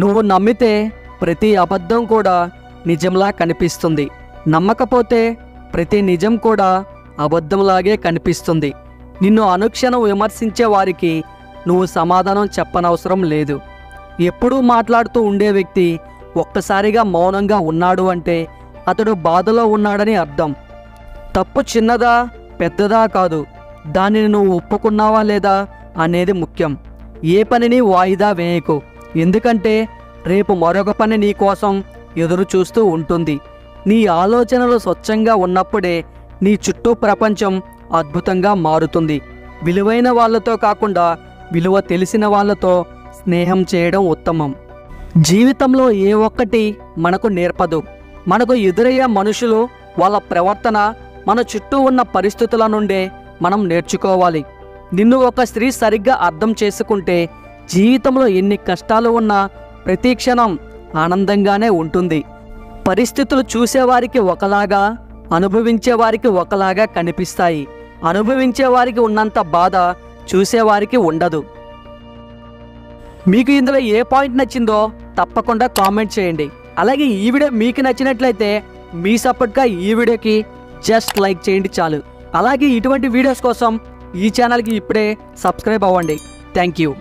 నువ్వు నమ్మితే ప్రతి అబద్ధం కూడా నిజంలా కనిపిస్తుంది. నమ్మకపోతే ప్రతి నిజం కూడా అబద్ధంలాగే కనిపిస్తుంది. నిన్ను అనుక్షణం విమర్శించే వారికి నువ్వు సమాధానం చెప్పనవసరం లేదు. ఎప్పుడూ మాట్లాడుతూ ఉండే వ్యక్తి ఒక్కసారిగా మౌనంగా ఉన్నాడు అంటే అతడు బాధలో ఉన్నాడని అర్థం. తప్పు చిన్నదా పెద్దదా కాదు, దానిని నువ్వు ఒప్పుకున్నావా లేదా అనేది ముఖ్యం. ఏ పనిని వాయిదా వేయకు, ఎందుకంటే రేపు మరొక పని నీ కోసం ఎదురు చూస్తూ ఉంటుంది. నీ ఆలోచనలు స్వచ్ఛంగా ఉన్నప్పుడే నీ చుట్టూ ప్రపంచం అద్భుతంగా మారుతుంది. విలువైన వాళ్ళతో కాకుండా విలువ తెలిసిన వాళ్ళతో స్నేహం చేయడం ఉత్తమం. జీవితంలో ఏ ఒక్కటి మనకు నేర్పదు. మనకు ఎదురయ్యే మనుషులు, వాళ్ళ ప్రవర్తన, మన చుట్టూ ఉన్న పరిస్థితుల నుండే మనం నేర్చుకోవాలి. నిన్ను ఒక స్త్రీ సరిగ్గా అర్థం చేసుకుంటే జీవితంలో ఎన్ని కష్టాలు ఉన్నా ప్రతి క్షణం ఆనందంగానే ఉంటుంది. పరిస్థితులు చూసేవారికి ఒకలాగా, అనుభవించేవారికి ఒకలాగా కనిపిస్తాయి. అనుభవించేవారికి ఉన్నంత బాధ చూసేవారికి ఉండదు. మీకు ఇందులో ఏ పాయింట్ నచ్చిందో తప్పకుండా కామెంట్ చేయండి. అలాగే ఈ వీడియో మీకు నచ్చినట్లయితే మీ సపోర్ట్గా ఈ వీడియోకి జస్ట్ లైక్ చేయండి చాలు. అలాగే ఇటువంటి వీడియోస్ కోసం ఈ ఛానల్కి ఇప్పుడే సబ్స్క్రైబ్ అవ్వండి. Thank you.